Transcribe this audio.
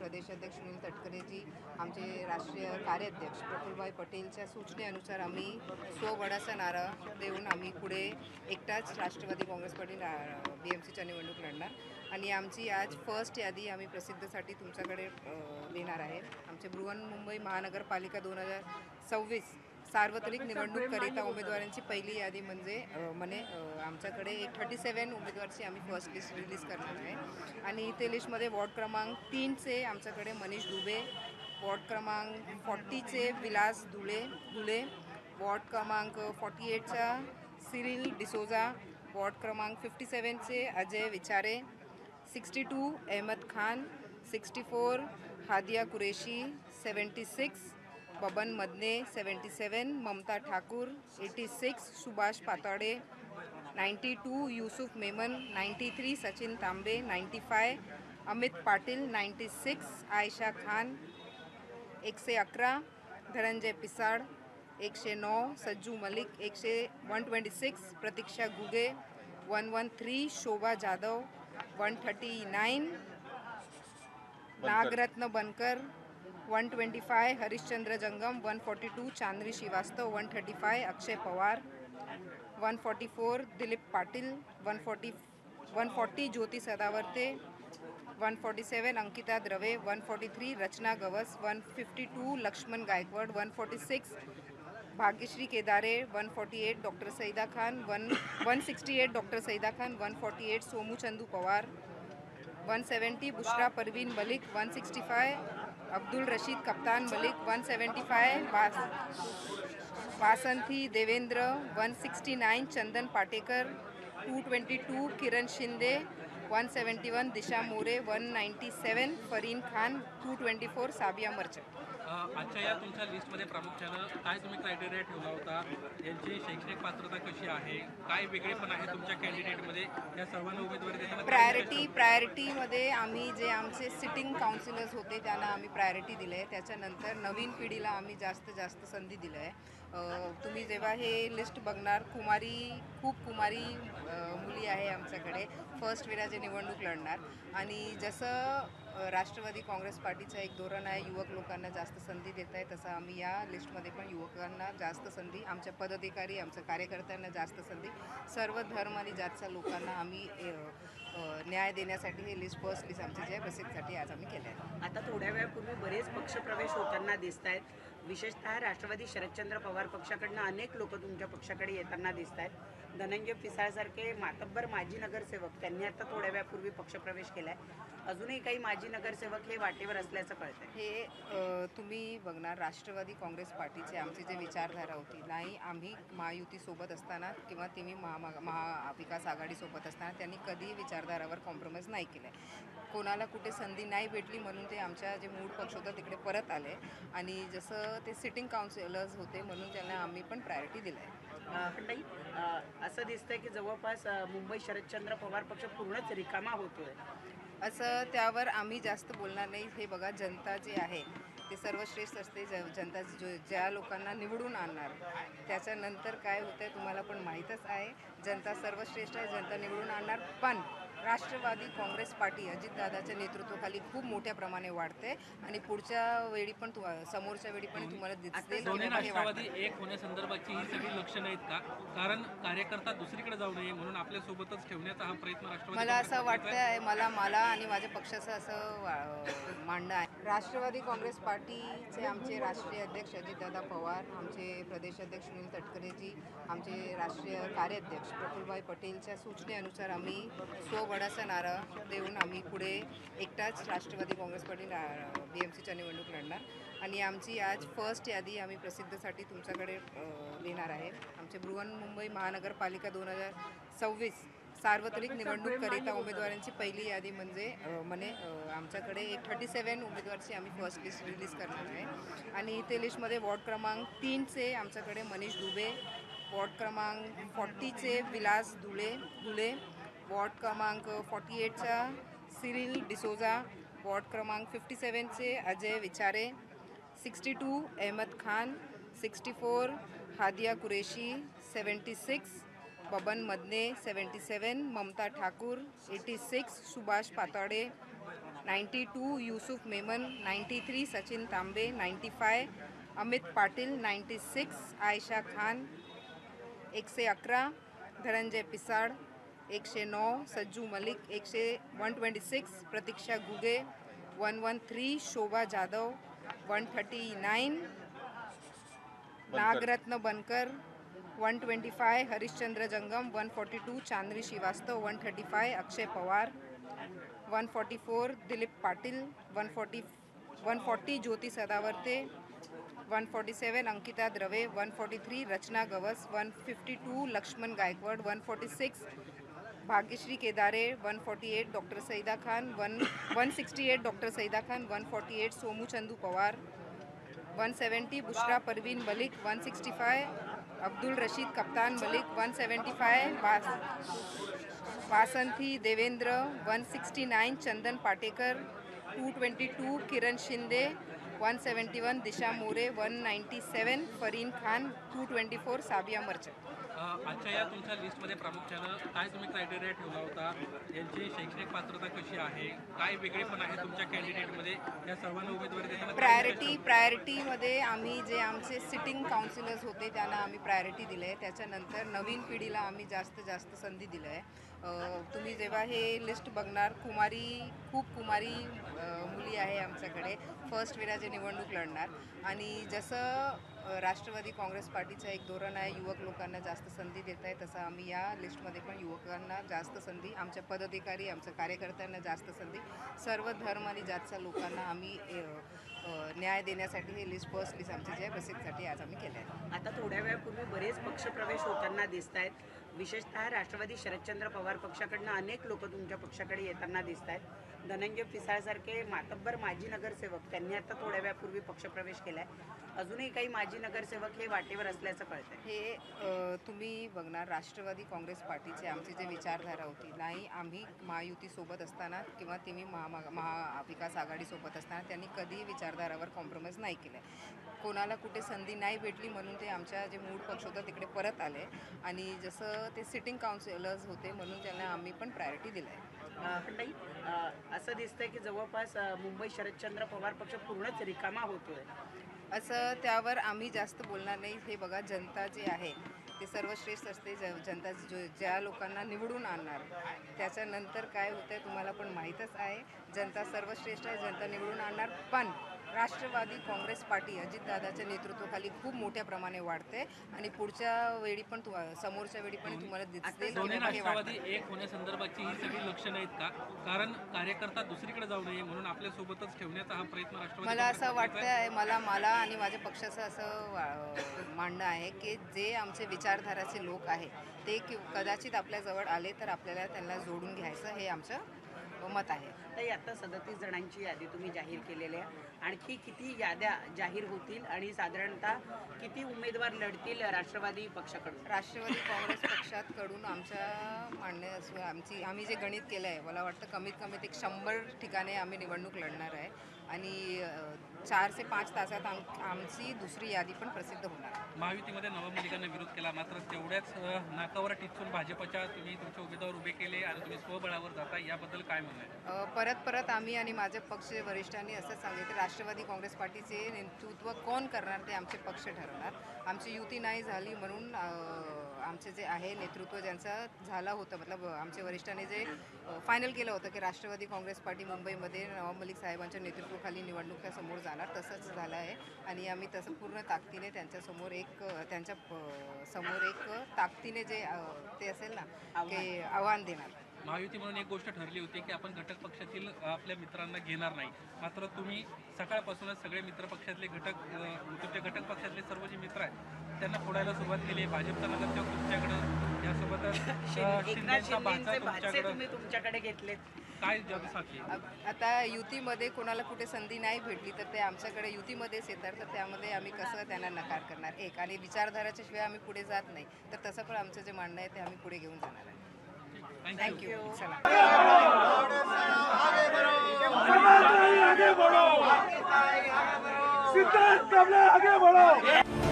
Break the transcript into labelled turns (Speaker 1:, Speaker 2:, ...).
Speaker 1: प्रदेशाध्यक्ष सुनील तटकरेजी, आमचे राष्ट्रीय कार्याध्यक्ष प्रफुल्लभाई पटेलच्या सूचनेनुसार आम्ही स्वबळाचा नारा देऊन आम्ही पुढे एकटाच राष्ट्रवादी काँग्रेस पार्टी BMCच्या निवडणूक लढणार आणि आमची आज फर्स्ट यादी आम्ही प्रसिद्धीसाठी तुमच्याकडे देणार आहे। आमचे बृहन्मुंबई महानगरपालिका 2026 सार्वत्रिक निवडणूककरिता उमेदवारांची पहिली यादी म्हणजे आमच्याकडे 37 उमेदवारची आम्ही फर्स्ट लिस्ट रिलीज करणार आहे आणि इथे लिस्टमध्ये वॉर्ड क्रमांक 3चे आमच्याकडे मनीष दुबे, वॉर्ड क्रमांक 40चे विलास धुले, वॉर्ड क्रमांक 48चा सिरिल डिसोजा, वॉर्ड क्रमांक 57चे अजय विचारे, 62 अहमद खान, 64 हादिया कुरेशी, 76 बबन मदने, 77 ममता ठाकुर, 86 सुभाष पाताड़े, 92 यूसुफ मेमन, 93 सचिन तांबे, 95 अमित पाटिल, 96 आयशा खान, 111 धनंजय पिसाड़, 109 सज्जू मलिक, 126 प्रतीक्षा गुगे, 113 शोभा जाधव, 139 नागरत्न बनकर, 125 हरिश्चंद्र जंगम, 142 चांद्री श्रीवास्तव, 135 अक्षय पवार, 144 दिलीप पाटिल, 140 ज्योति सदावर्ते, 147 अंकिता द्रवे, 143 रचना गवस, 152 लक्ष्मण गायकवाड, 146 भाग्यश्री केदारे, 148 डॉक्टर सईदा खान, 168 डॉक्टर सईदा खान, 148 सोमू चंदू पवार, 170 बुशरा परवीन मलिक, 165 अब्दुल रशीद कप्तान मलिक, 175 वासंती देवेंद्र, 169 चंदन पाटेकर, 222 किरण शिंदे, 171 दिशा मोरे, 197 फरीन खान, 224 साबिया मर्चंट।
Speaker 2: आजच्या या तुमच्या लिस्टमध्ये प्रामुख्यानं काय तुम्ही क्रायटेरिया ठेवला होता, यांची शैक्षणिक पात्रता कशी आहे, काय वेगळेपण आहे तुमच्या कॅन्डिडेटमध्ये, या सर्वांना उमेदवारी देताना
Speaker 1: प्रायोरिटीमध्ये आम्ही जे आमचे सिटिंग काउन्सिलर्स होते त्यांना आम्ही प्रायोरिटी दिलं आहे। त्याच्यानंतर नवीन पिढीला आम्ही जास्त संधी दिलं आहे। तुम्ही जेव्हा हे लिस्ट बघणार, खूप कुमारी मुली आहे आमच्याकडे, फर्स्ट वेळा निवडणूक लढणार आणि जसं राष्ट्रवादी काँग्रेस पार्टीचं एक धोरण आहे युवक लोकांना जास्त संधी देत आहे, तसं आम्ही या लिस्टमध्ये पण युवकांना जास्त संधी, आमच्या पदाधिकारी आमच्या कार्यकर्त्यांना जास्त संधी, सर्व धर्म आणि जातच्या लोकांना आम्ही न्याय देण्यासाठी हे फर्स्ट लिस्ट आमच्या जे प्रसिद्धीसाठी आज आम्ही केलं आहे।
Speaker 3: आता थोड्या वेळापूर्वी बरेच पक्षप्रवेश होताना दिसत आहेत, विशेषतः राष्ट्रवादी शरदचंद्र पवार पक्षाकडनं अनेक लोक तुमच्या पक्षाकडे येताना दिसत आहेत। धनंजय पिसाळसारखे मातब्बर माजी नगरसेवक त्यांनी आता थोड्या वेळापूर्वी पक्षप्रवेश केला आहे, अजूनही काही माजी नगरसेवक हे वाटेवर असल्याचं कळतं आहे।
Speaker 1: हे तुम्ही बघणार, राष्ट्रवादी काँग्रेस पार्टीचे आमची जे विचारधारा होती, नाही आम्ही महायुतीसोबत असताना किंवा तुम्ही महाविकास आघाडीसोबत असताना त्यांनी कधीही विचारधारावर कॉम्प्रोमाइज नाही केलं आहे। कोणाला कुठे संधी नाही भेटली म्हणून ते आमच्या जे मूळ पक्ष होता तिकडे परत आले आणि जसं ते सिटिंग काउन्सिलर्स होते म्हणून त्यांना आम्ही पण प्रायोरिटी दिलं आहे।
Speaker 3: नाही, असं दिसतंय की जवळपास मुंबई शरदचंद्र पवार पक्ष पूर्णच रिकामा होतोय,
Speaker 1: असं त्यावर आम्ही जास्त बोलणार नाही। हे बघा, जनता जे आहे ते सर्वश्रेष्ठ असते, जनता ज्या लोकांना निवडून आणणार त्याच्यानंतर काय होतं आहे तुम्हाला पण माहीतच आहे, जनता सर्वश्रेष्ठ आहे, जनता निवडून आणणार। पण राष्ट्रवादी काँग्रेस पार्टी अजितदादाच्या नेतृत्वाखाली खूप मोठ्या प्रमाणे वाढते आणि पुढच्या वेळी पण समोरच्या वेळी पण तुम्हाला दिसते।
Speaker 2: दोन्ही राष्ट्रवादी एक होण्यासंदर्भाची ही सगळी लक्षणं आहेत का? कारण कार्यकर्ता दुसरीकडे जाऊ नये म्हणून आपल्या सोबतच ठेवण्याचा हा प्रयत्न राष्ट्रवादी
Speaker 1: मला असं वाटतं, मला आणि माझ्या पक्षाचं असं मांडणं आहे। राष्ट्रवादी काँग्रेस पार्टीचे आमचे राष्ट्रीय अध्यक्ष अजितदादा पवार, आमचे प्रदेशाध्यक्ष सुनील तटकरेजी, आमचे राष्ट्रीय कार्याध्यक्ष प्रफुल्लभाई पटेलच्या सूचनेनुसार आम्ही स्वबळाचा नारा देऊन आम्ही पुढे एकटाच राष्ट्रवादी काँग्रेस पार्टी BMCच्या निवडणूक लढणार आणि आमची आज फर्स्ट यादी आम्ही प्रसिद्धीसाठी तुमच्याकडे देणार आहे। आमचे बृहन्मुंबई महानगरपालिका 2026 सार्वत्रिक निवडणूककरिता उमेदवारांची पहिली यादी म्हणजे आमच्याकडे 37 उमेदवारची आम्ही फर्स्ट लिस्ट रिलीज करणार आहे आणि इथे लिस्टमध्ये वॉर्ड क्रमांक 3चे आमच्याकडे मनीष दुबे, वॉर्ड क्रमांक 40चे विलास धुले, वॉर्ड क्रमांक 48चा सिरिल डिसोजा, वॉर्ड क्रमांक 57चे अजय विचारे, 62 अहमद खान, 64 हादिया कुरेशी, 76 बबन मदने, 77 ममता ठाकुर, 86 सुभाष पाताड़े, 92 यूसुफ मेमन, 93 सचिन तांबे, 95 अमित पाटिल, 96 आयशा खान, 111 धनंजय पिसाड, 109 सज्जू मलिक, 126 प्रतीक्षा गुगे, 113 शोभा जाधव, 139 नागरत्न बनकर, 125 हरिश्चंद्र जंगम, 142 चांदनी श्रीवास्तव, 135 अक्षय पवार, 144 दिलीप पाटिल, 140 ज्योति सदावर्ते, 147 अंकिता द्रवे, 143 रचना गवस, 152 लक्ष्मण गायकवाड, 146 भाग्यश्री केदारे, 148 डॉक्टर सईदा खान, 168 डॉक्टर सईदा खान, 148 सोमू चंदू पवार, 170 बुशरा परवीन मलिक, 165 अब्दुल रशीद कप्तान मलिक, 175 वासंती देवेंद्र, 169 चंदन पाटेकर, 222 किरण शिंदे, 171 दिशा मोरे, 197 फरीन खान, 224 साबिया मर्चंट.
Speaker 2: आजच्या या तुमच्या लिस्टमध्ये प्रामुख्यानं काय तुम्ही क्रायटेरिया ठेवला होता, यांची शैक्षणिक पात्रता कशी आहे, काय वेगळेपण आहे तुमच्या कॅन्डिडेटमध्ये, या सर्वांना उमेदवारी देताना
Speaker 1: प्रायोरिटीमध्ये आम्ही जे आमचे सिटिंग काउन्सिलर्स होते त्यांना आम्ही प्रायोरिटी दिलं आहे. त्याच्यानंतर नवीन पिढीला आम्ही जास्त संधी दिलं आहे. तुम्ही जेव्हा हे लिस्ट बघणार, खूप कुमारी मुली आहे आमच्याकडे फर्स्ट वेळा निवडणूक लढणार. आणि जसं राष्ट्रवादी काँग्रेस पार्टीचं एक धोरण आहे युवक लोकांना जास्त संधी देत आहे, तसं आम्ही या लिस्टमध्ये पण युवकांना जास्त संधी, आमच्या पदाधिकारी आमच्या कार्यकर्त्यांना जास्त संधी, सर्व धर्म आणि जातच्या लोकांना आम्ही न्याय देण्यासाठी हे फर्स्ट लिस्ट आमच्या ज्या बसेससाठी आज आम्ही केलं आहे.
Speaker 3: आता थोड्या वेळापूर्वी बरेच पक्षप्रवेश होताना दिसत आहेत. विशेषतः राष्ट्रवादी शरदचंद्र पवार पक्षाकडनं अनेक लोक तुमच्या पक्षाकडे येताना दिसत आहेत. धनंजय पिसाळसारखे मातब्बर माजी नगरसेवक त्यांनी आता थोड्या वेळापूर्वी पक्षप्रवेश केला आहे. अजूनही काही माजी नगरसेवक हे वाटेवर असल्याचं कळतंय.
Speaker 1: हे तुम्ही बघणार, राष्ट्रवादी काँग्रेस पार्टीचे आमची जे विचारधारा होती, नाही आम्ही महायुतीसोबत असताना किंवा तुम्ही महाविकास आघाडीसोबत असताना त्यांनी कधीही विचारधारावर कॉम्प्रोमाइज नाही केलं. कोणाला कुठे संधी नाही भेटली म्हणून ते आमच्या जे मूळ पक्ष होता तिकडे परत आले. आणि जसं ते सिटिंग काउन्सिलर्स होते म्हणून त्यांना आम्ही पण प्रायोरिटी दिलं आहे.
Speaker 3: पण नाही, असं दिसतंय की जवळपास मुंबई शरदचंद्र पवार पक्ष पूर्णच रिकामा होतोय.
Speaker 1: असं त्यावर आम्ही जास्त बोलणार नाही. हे बघा, जनता जे आहे ते सर्वश्रेष्ठ असते. जनता ज्या लोकांना निवडून आणणार त्याच्यानंतर काय होतं आहे तुम्हाला पण माहीतच आहे. जनता सर्वश्रेष्ठ आहे, जनता निवडून आणणार. पण राष्ट्रवादी काँग्रेस पार्टी अजितदादाच्या नेतृत्वाखाली खूप मोठ्या प्रमाणे वाढते आणि पुढच्या वेळी पण समोरच्या वेळी पण तुम्हाला दिसते.
Speaker 2: दोन्ही राष्ट्रवादी एक होण्यासंदर्भाची ही सगळी लक्षणं आहेत का? कारण कार्यकर्ता दुसरीकडे जाऊ नये म्हणून आपल्या सोबतच ठेवण्याचा हा प्रयत्न राष्ट्रवादी
Speaker 1: मला असं वाटतं, मला आणि माझ्या पक्षाचं असं म्हणणं आहे की जे आमचे विचारधाराचे लोक आहे ते कदाचित आपल्याजवळ आले तर आपल्याला त्यांना जोडून घ्यायचं हे आमचं मत आहे.
Speaker 3: तर आता 37 जणांची यादी तुम्ही जाहीर केलेली आहे. आणखी किती याद्या जाहीर होतील आणि साधारणतः किती उमेदवार लढतील राष्ट्रवादी पक्षाकडून?
Speaker 1: राष्ट्रवादी काँग्रेस पक्षाकडून आम्ही जे गणित केलं आहे, मला वाटतं कमीत कमी 100 ठिकाणी आम्ही निवडणूक लढणार आहे आणि 4 ते 5 तासात आमची दुसरी यादी पण प्रसिद्ध होणार.
Speaker 2: महायुतीमध्ये नवा मलिकांना विरोध केला, मात्र तेवढ्याच नाकावर टिचून भाजपच्या तुम्ही तुमचे उमेदवार उभे केले आणि तुम्ही स्वबळावर जाता, याबद्दल काय म्हणणं आहे?
Speaker 1: परत आम्ही आणि माझे पक्ष वरिष्ठांनी असं सांगितलं, राष्ट्रवादी काँग्रेस पार्टीचे नेतृत्व कोण करणार ते आमचे पक्ष ठरवणार. आमची युती नाही झाली म्हणून आमचे जे आहे नेतृत्व ज्यांचा झाला होतं, मतलब आमच्या वरिष्ठांनी जे फायनल केलं होतं की राष्ट्रवादी काँग्रेस पार्टी मुंबईमध्ये नवाब मलिक साहेबांच्या नेतृत्वाखाली निवडणुकीसमोर जाणार, तसंच झालं आहे. आणि आम्ही तसं पूर्ण ताकदीने त्यांच्या समोर एक ताकदीने जे ते असेल ना ते आव्हान देणार.
Speaker 2: महायुती म्हणून एक गोष्ट ठरली होती की आपण घटक पक्षातील आपल्या मित्रांना घेणार नाही, मात्र तुम्ही सकाळपासूनच सगळे मित्र पक्षातले तुमच्या घटक पक्षातले सर्व जे मित्र आहेत त्यांना फोडायला सुरुवात केली. भाजपचा नगरसेवक तुमच्याकडं, यासोबतच शिंदेचा भाचा
Speaker 3: तुमच्याकडे घेतलेत.
Speaker 2: काय जगसाखी
Speaker 1: आता युतीमध्ये कोणाला कुठे संधी नाही भेटली तर ते आमच्याकडे युतीमध्येच येतात, तर त्यामध्ये आम्ही कसं त्यांना नकार करणार. एक आणि विचारधाराच्या शिवाय आम्ही पुढे जात नाही, तर तसं पण आमचं जे म्हणणं आहे ते आम्ही पुढे घेऊन जाणार आहे. थँक्यू. चला.
Speaker 4: आगे बढ़ो, सिद्धार्थ आगे बढ़ो.